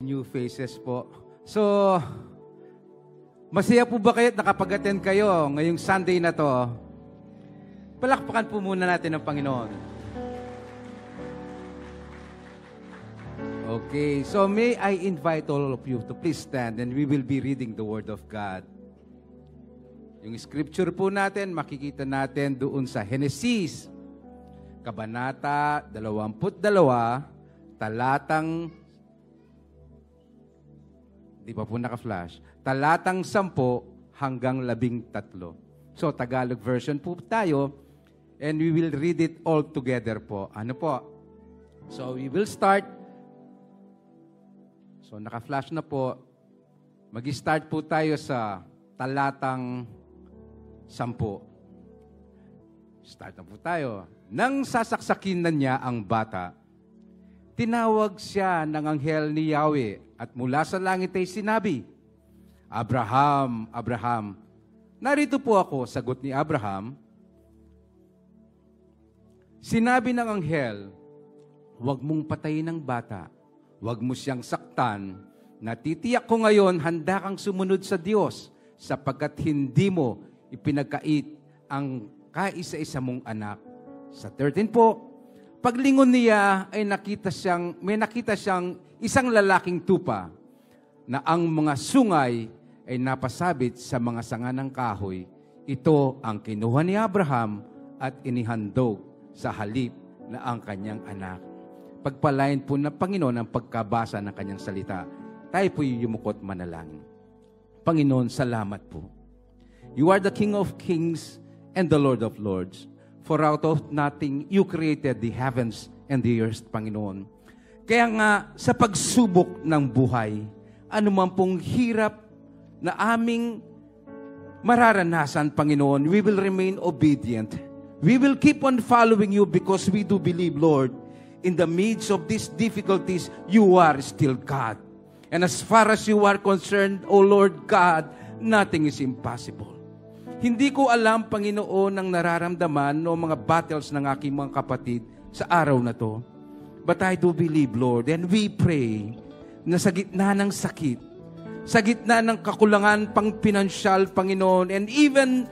New faces po. So, masaya po ba kayo at nakapag-attend kayo ngayong Sunday na to? Palakpakan po muna natin ang Panginoon. Okay, so may I invite all of you to please stand and we will be reading the Word of God. Yung scripture po natin, makikita natin doon sa Genesis, Kabanata 22, talatang, di pa po naka-flash, talatang 10 hanggang 13. So, Tagalog version po tayo, and we will read it all together po. Ano po? So, we will start. So, naka-flash na po. Mag-start po tayo sa talatang 10. Start na po tayo. Nang sasaksakin na niya ang bata, tinawag siya ng anghel ni Yahweh at mula sa langit ay sinabi, Abraham, Abraham. Narito po ako, sagot ni Abraham. Sinabi ng anghel, huwag mong patayin ang bata. Huwag mo siyang saktan. Natitiyak ko ngayon, handa kang sumunod sa Diyos sapagkat hindi mo ipinagkait ang kaisa-isa mong anak. Sa 13 po, paglingon niya ay may nakita siyang isang lalaking tupa na ang mga sungay ay napasabit sa mga sanga ng kahoy. Ito ang kinuha ni Abraham at inihandog sa halip na ang kanyang anak. Pagpalain po ng Panginoon ang pagkabasa ng kanyang salita. Tayo po yumukot manalangin. Panginoon, salamat po. You are the King of Kings and the Lord of Lords. For out of nothing, you created the heavens and the earth, Panginoon. Kaya nga, sa pagsubok ng buhay, anuman pong hirap na aming mararanasan, Panginoon, we will remain obedient. We will keep on following you because we do believe, Lord, in the midst of these difficulties, you are still God. And as far as you are concerned, O Lord God, nothing is impossible. Hindi ko alam, Panginoon, ang nararamdaman o mga battles ng aking mga kapatid sa araw na to. But I do believe, Lord, and we pray na sa gitna ng sakit, sa gitna ng kakulangan pang pinansyal, Panginoon, and even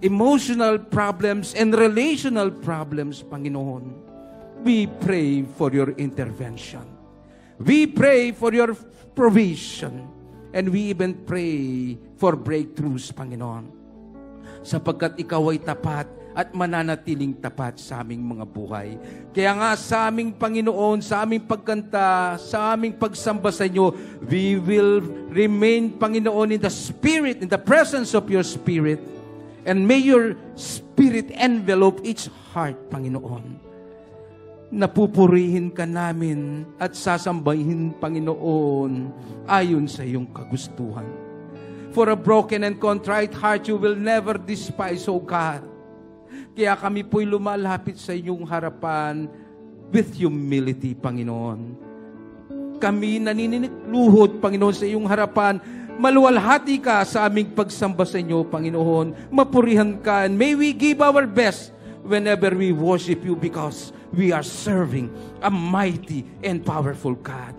emotional problems and relational problems, Panginoon, we pray for your intervention. We pray for your provision. And we even pray for breakthroughs, Panginoon. Sapagkat ikaw ay tapat at mananatiling tapat sa aming mga buhay. Kaya nga sa aming Panginoon, sa aming pagkanta, sa aming pagsamba sa inyo, we will remain, Panginoon, in the Spirit, in the presence of your Spirit. And may your Spirit envelope each heart, Panginoon. Napupurihin ka namin at sasambahin, Panginoon, ayon sa iyong kagustuhan. For a broken and contrite heart, you will never despise, O God. Kaya kami po'y lumalapit sa inyong harapan with humility, Panginoon. Kami naninikluhod, Panginoon, sa iyong harapan. Maluwalhati ka sa aming pagsamba sa inyo, Panginoon. Mapurihan ka, and may we give our best whenever we worship you because we are serving a mighty and powerful God.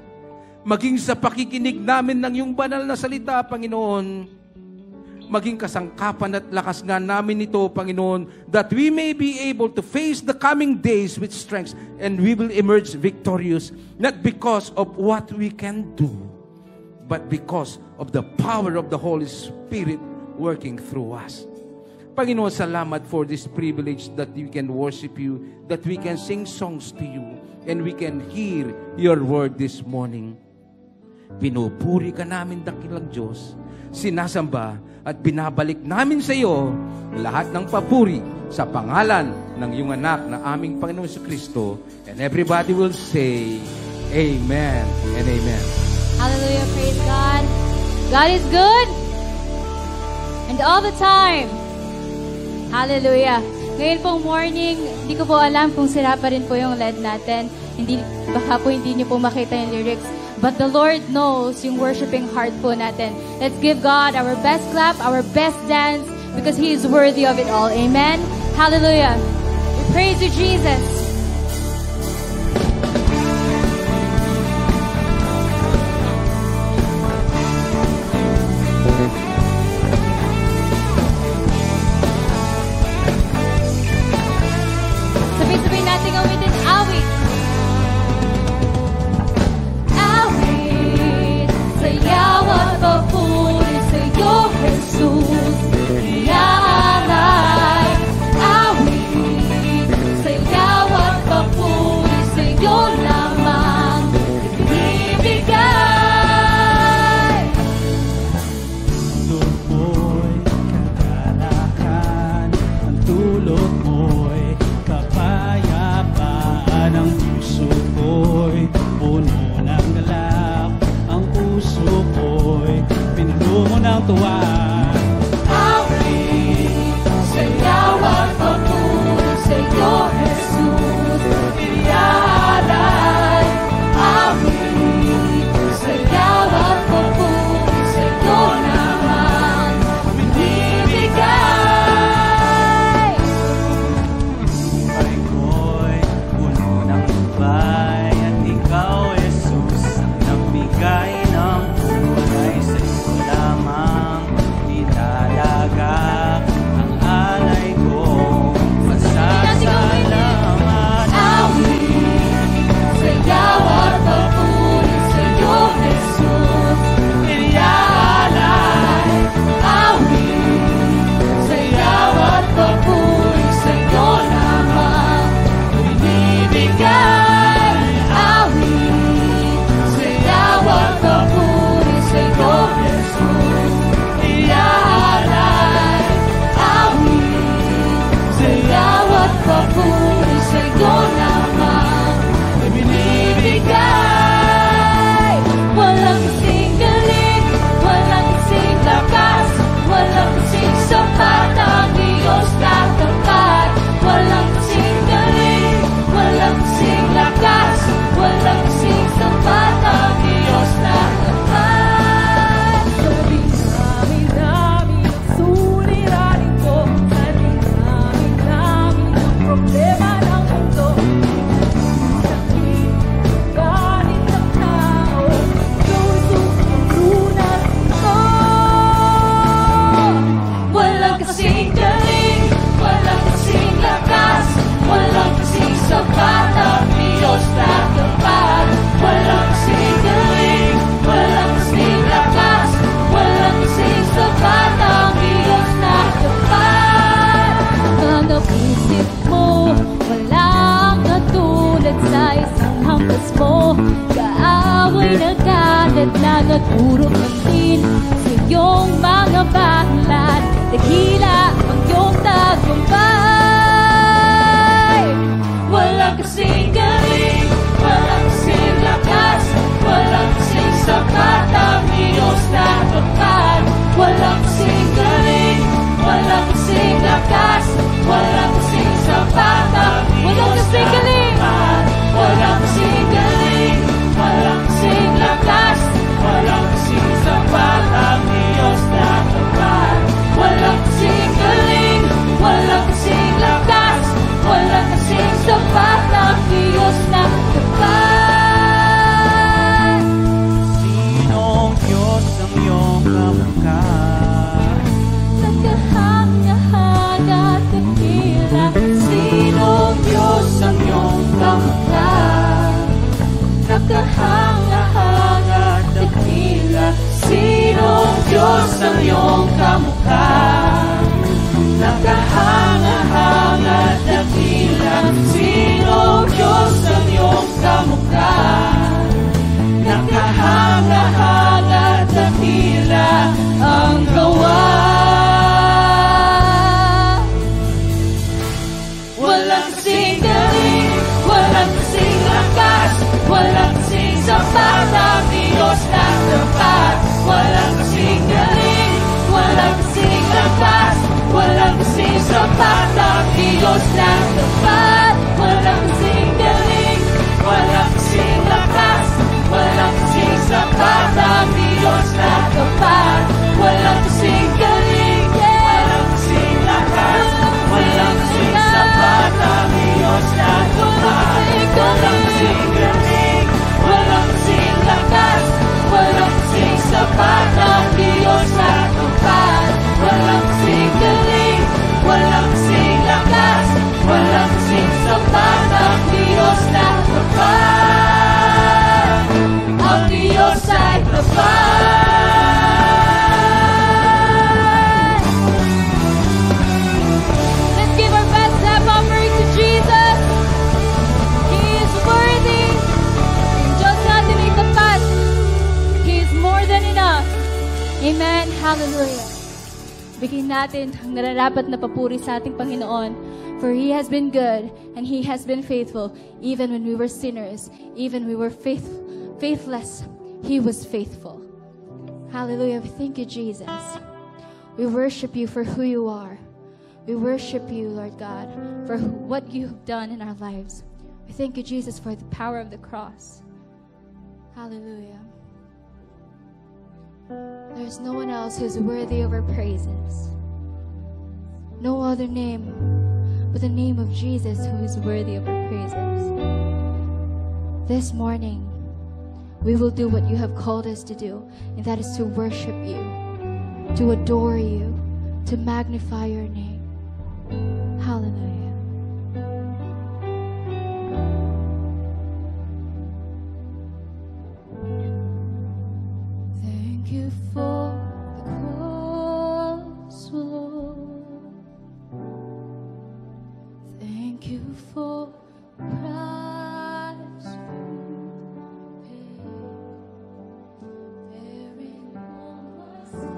Maging sa pakikinig namin ng iyong banal na salita, Panginoon, maging kasangkapan at lakas nga namin ito, Panginoon, that we may be able to face the coming days with strength and we will emerge victorious, not because of what we can do, but because of the power of the Holy Spirit working through us. Panginoon, salamat for this privilege that we can worship you, that we can sing songs to you, and we can hear your word this morning. Pinupuri ka namin, dakilang Diyos, sinasamba at binabalik namin sa iyo lahat ng papuri sa pangalan ng iyong anak na aming Panginoon Jesucristo. And everybody will say, Amen and Amen. Hallelujah, praise God. God is good and all the time. Hallelujah. Ngayon pong morning, hindi ko po alam kung sira pa rin po yung LED natin. Baka po hindi niyo po makita yung lyrics. But the Lord knows yung worshiping heart po natin. Let's give God our best clap, our best dance, because He is worthy of it all. Amen? Hallelujah. We praise you, Jesus. puso ko'y pinuno mo ng tuwa. Awit, sayaw at papuri sa'yo, Jesus, iniaalay. Awit, sayaw at papuri sa'yo naman binibigay. Buhay ko'y puno ng tubay, at ikaw, Jesus, ang nagbigay ng buhay. Sa iyo lamang ilalagak ang alay ko, pasasalamat. Awit, sayaw at papuri sa'yo, Jesus, iniaalay. Awit, sayaw at papuri sa'yo naman binibigay. Awit, sayaw at papuri sa'yo, Jesus, iniaalay. Awit, sayaw at papuri sa'yo naman binibigay. Walang kasing galing, walang kasing lakas, walang kasing sapat ang Diyos na tapat. Walang kasing galing, walang kasing lakas, walang kasing sapat ang Diyos na tapat. Sabi namin ang suliranin ko, sabi namin ang problema ng mundo. Sakit, galit ng tao, ito'y susunan ko. Walang kasing galing, walang kasing lakas, walang kasing sapat ang Diyos na tapat. Walang kasing galing, walang kasing lakas, walang kasing sapat ang Diyos na tapat. Hanap isip mo, walang katulad sa isang hampas mo. Kaaway na galit na naturot ng din sa iyong mga baklan. Dakila ang iyong tagumpay. Walang kasing galing, walang kasing lakas, walang kasing sapat ang Diyos na tapat. Walang kasing galing, walang kasing lakas, walang kasing sapat ang Diyos na tapat. Walang kasing galing, walang kasing lakas, walang kasing sapat ang Diyos na tapat. Walang kasing galing, walang kasing lakas, walang kasing sapat ang Diyos na tapat. Sinong Diyos ang iyong kamukha? Nagkahanga-hanga at dakila, sinong Diyos ang iyong kamukha? Nagkahanga-hanga at dakila, sinong Diyos ang iyong kamukha? Nagkahanga-hanga at dakila, sinong Diyos ang iyong kamukha? Nakahanga-hanga at dakila ang gawa. Walang kasing galing, walang kasing lakas, walang kasing sapat ang Diyos na tapat. Walang kasing galing, walang kasing lakas, walang kasing sapat ang Diyos na tapat. Walang kasing galing, walang kasing lakas, walang kasing sapat ang Diyos na tapat. Walang kasing galing, walang kasing lakas, walang kasing sapat ang Diyos na tapat. Walang kasing galing, walang kasing lakas, walang kasing sapat ang Diyos na tapat. Walang kasing galing, walang kasing lakas, walang kasing sapat ang Diyos na tapat. Ang Diyos ay tapat. Let's give our best clap offering to Jesus. He is worthy. Ang Diyos natin ay tapat. He is more than enough. Amen. Hallelujah. Bigyan natin ang nararapat na papuri sa ating Panginoon. For He has been good and He has been faithful. Even when we were sinners, even we were faithless, He was faithful. Hallelujah. We thank you, Jesus. We worship you for who you are. We worship you, Lord God, for what you have done in our lives. We thank you, Jesus, for the power of the cross. Hallelujah. There's no one else who's worthy of our praises. No other name but the name of Jesus who is worthy of our praises. This morning, we will do what you have called us to do, and that is to worship you, to adore you, to magnify your name. Hallelujah. Thank you for the cross, Lord. Thank you for the price you paid, bearing all my sin.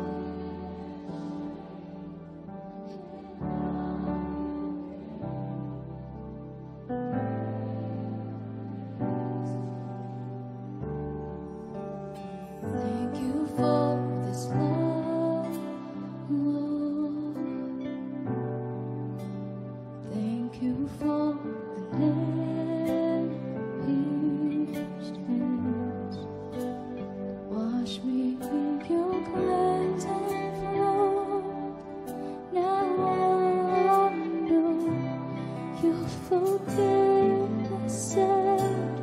Thank you for this love, Lord. Thank you for the nail-pierced hands. Wash me in your cleansing flow. Now I know you'll forgive my sad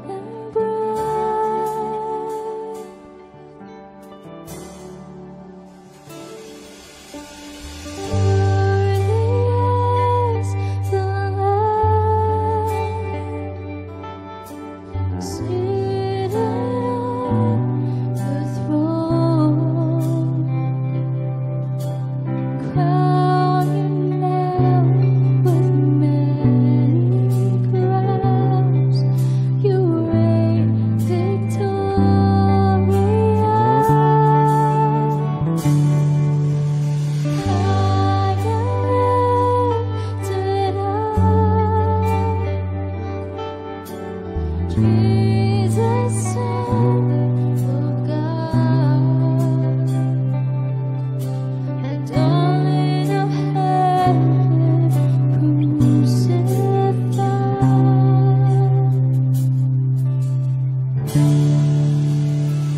and bright. Jesus, Son of God, the darling of heaven, crucified.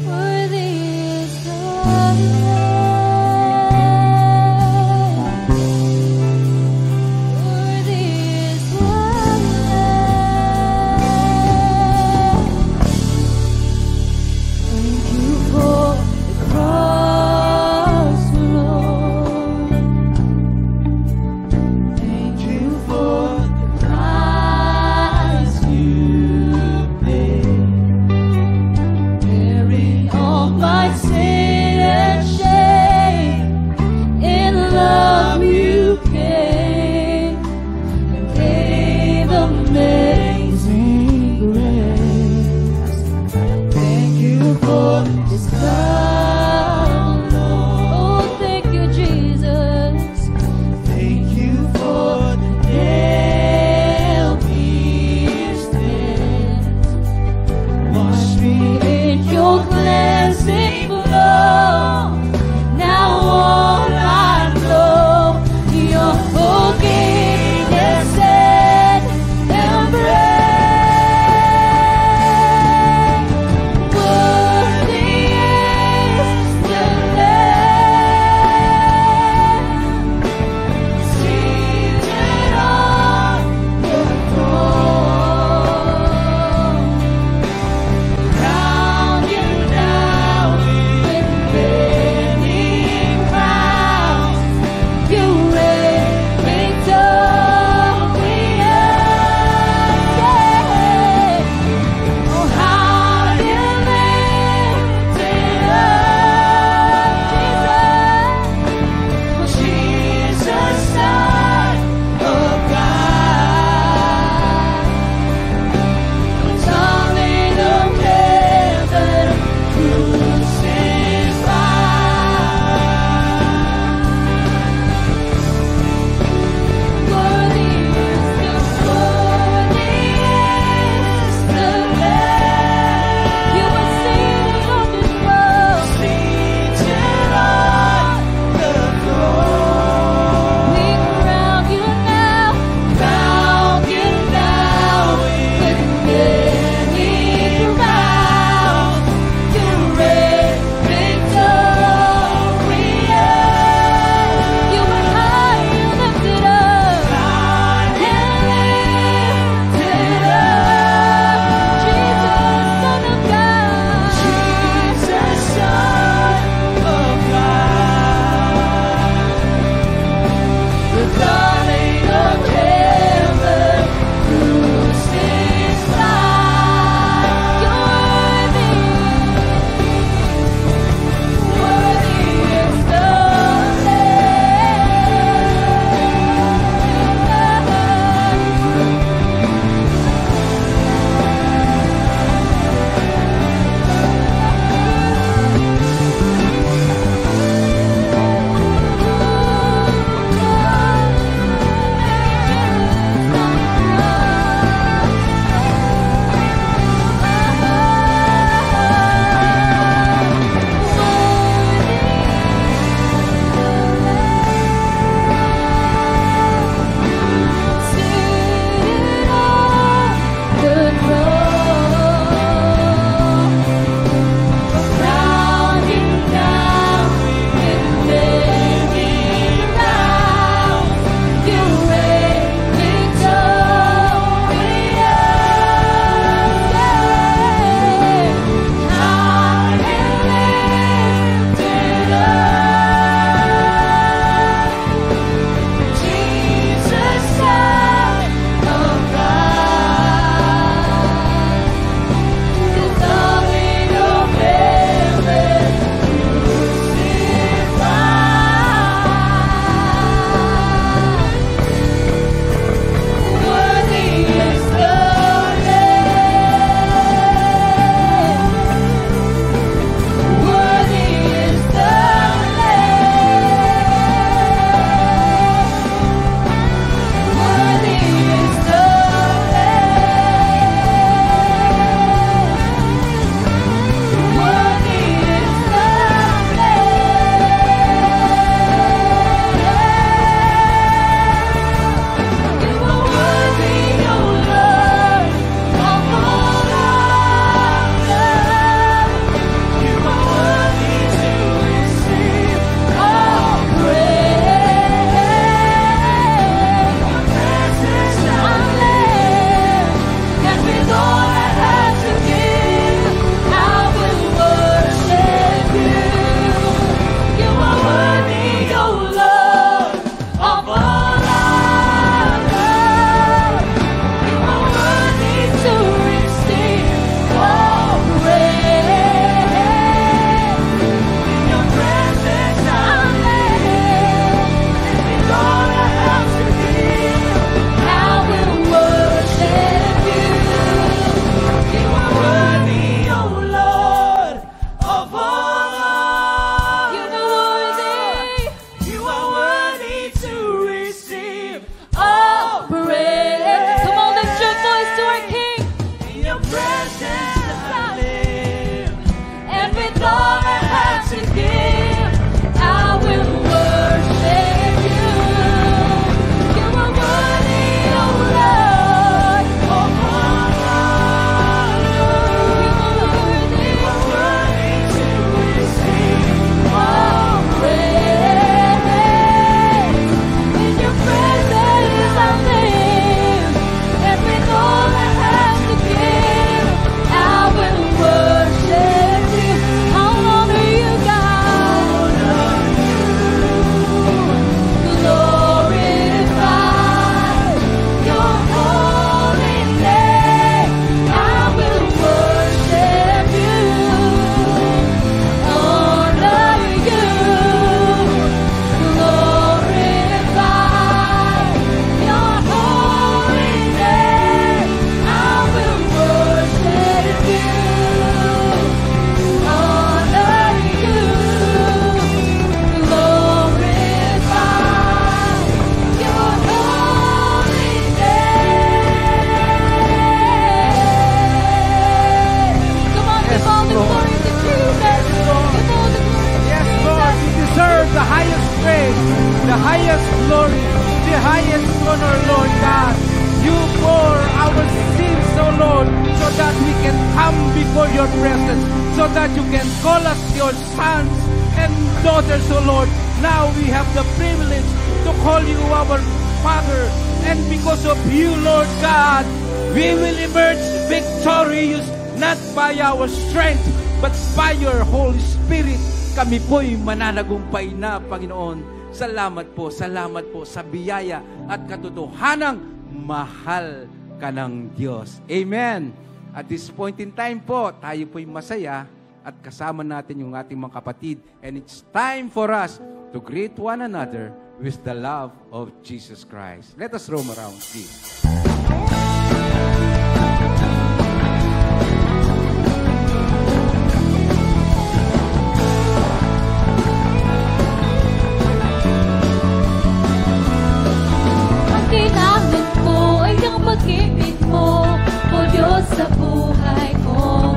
Worthy is the Lamb. Worthy is the Lamb. Thank you for the cross, Lord. Thank you for the price you paid, bearing all my sin and shame. In love you came and gave amazing grace. Thank you for this love, Lord. Oh, thank you, Jesus. Thank you for the nail-pierced hands. Wash me in your cleansing flow. Now all I know, your forgiveness and embrace. Worthy highest glory, the highest honor, Lord God. You bore our sins, O Lord, so that we can come before your presence, so that you can call us your sons and daughters, O Lord. Now we have the privilege to call you our Father, and because of you, Lord God, we will emerge victorious, not by our strength, but by your Holy Spirit. Kami po'y mananagumpay na, Panginoon. Salamat po sa biyaya at katotohanang mahal ka ng Diyos. Amen. At this point in time po, tayo po'y masaya at kasama natin yung ating mga kapatid. And it's time for us to greet one another with the love of Jesus Christ. Let us roam around, please. Pag-ibig mo, O Diyos, sa buhay ko.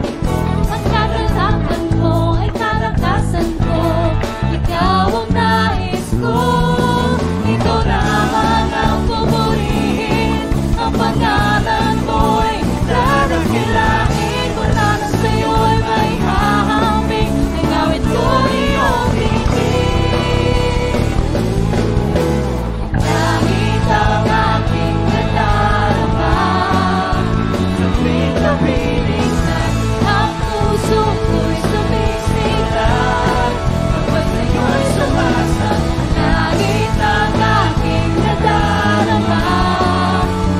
Ang kagalakan mo ay karakasan ko. Ikaw ang nais ko. Ito naman ang pupurihin. Ang pangalan mo'y dadakilain. Wala na sa'yo'y may hahambing. Ang awit ko'y iyong bibig. Kahit ang aking piling na ang puso ko'y sumisikat kapag sa'yo'y sumasang langit ang aking nadarama.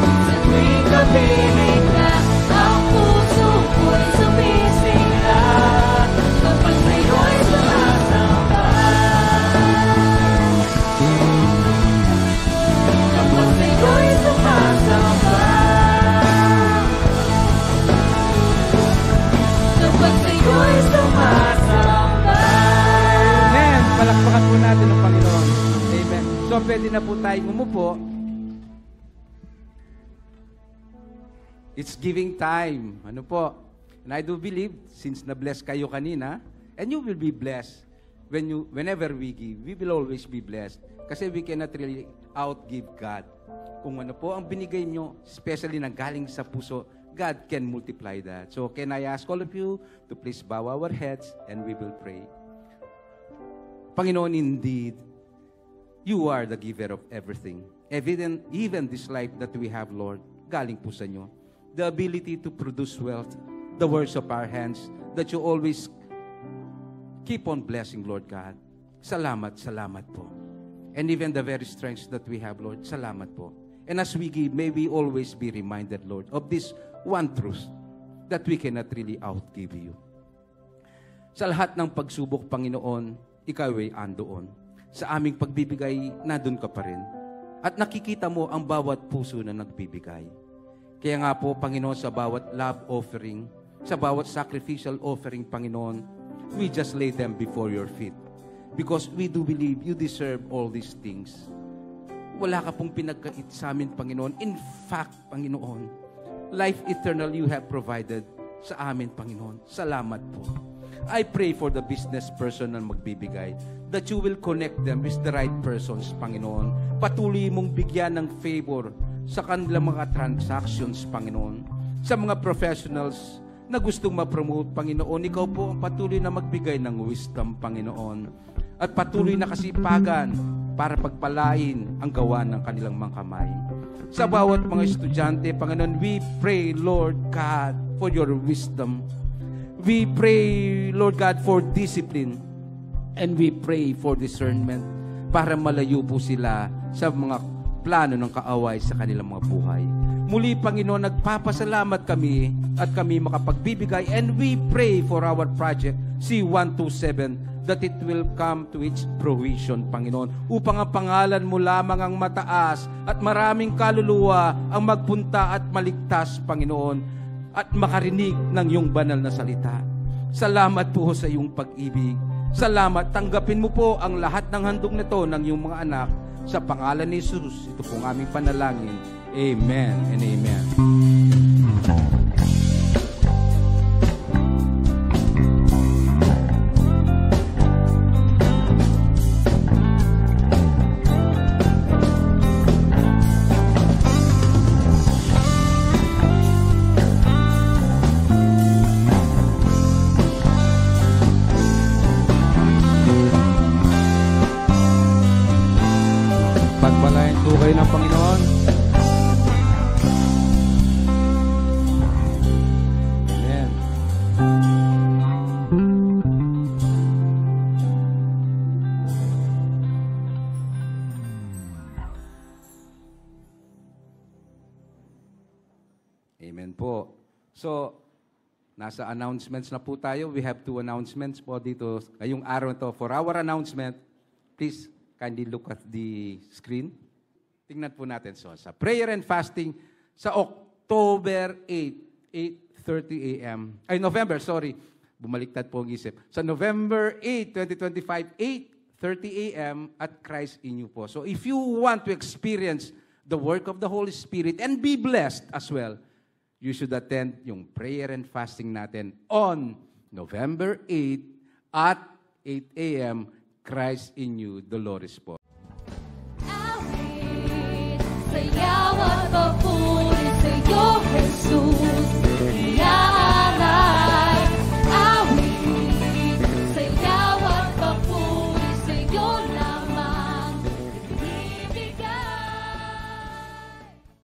Sa tuwing kapiling na ang puso ko'y sumisikat kapag sa'yo'y sumasamba. Kapag sa'yo'y sumasamba. Amen. Palakpakan po natin ang Panginoon. Amen. So, pwede na po tayong umupo. It's giving time. Ano po? And I do believe, since na-bless kayo kanina, and you will be blessed whenever we give. We will always be blessed. Kasi we cannot really outgive God. Kung ano po ang binigay nyo, especially na galing sa puso, God can multiply that. So can I ask all of you to please bow our heads and we will pray. Panginoon, indeed, you are the giver of everything. Even this life that we have, Lord, galing po sa inyo. The ability to produce wealth, the works of our hands, that you always keep on blessing, Lord God. Salamat po. And even the very strengths that we have, Lord, salamat po. And as we give, may we always be reminded, Lord, of this one truth, that we cannot really outgive you. Sa lahat ng pagsubok, Panginoon, ikaw ay andoon. Sa aming pagbibigay, nandun ka pa rin. At nakikita mo ang bawat puso na nagbibigay. Kaya nga po, Panginoon, sa bawat love offering, sa bawat sacrificial offering, Panginoon, we just lay them before your feet. Because we do believe you deserve all these things. Wala ka pong pinagkait sa amin, Panginoon. In fact, Panginoon, life eternal you have provided sa amin, Panginoon. Salamat po. I pray for the business person na magbibigay, that you will connect them with the right persons, Panginoon. Patuloy mong bigyan ng favor sa kanilang mga transactions, Panginoon. Sa mga professionals na gustong ma-promote, Panginoon, ikaw po ang patuloy na magbigay ng wisdom, Panginoon. At patuloy na kasipagan para pagpalain ang gawa ng kanilang mga kamay. Sa bawat mga estudyante, Panginoon, we pray, Lord God, for your wisdom. We pray, Lord God, for discipline. And we pray for discernment para malayo po sila sa mga plano ng kaaway sa kanilang mga buhay. Muli, Panginoon, nagpapasalamat kami at kami makapagbibigay, and we pray for our project C127 that it will come to its fruition, Panginoon, upang ang pangalan mo lamang ang mataas at maraming kaluluwa ang magpunta at maligtas, Panginoon, at makarinig ng iyong banal na salita. Salamat po sa iyong pag-ibig. Salamat, tanggapin mo po ang lahat ng handog nito ng iyong mga anak. Sa pangalan ni Jesus, ito pong aming panalangin. Amen and amen. ng Panginoon. Amen. Amen po. So, nasa announcements na po tayo. We have 2 announcements po dito. Ngayong araw na to. For our announcement, please kindly look at the screen. Tingnan po natin. So, sa prayer and fasting, sa October 8, 8:30 a.m. Ay, November, sorry. Bumaliktad po ang isip. Sa November 8, 2025, 8:30 a.m. at Christ in you po. So, if you want to experience the work of the Holy Spirit and be blessed as well, you should attend yung prayer and fasting natin on November 8 at 8 a.m. Christ in you, Dolores po. Saya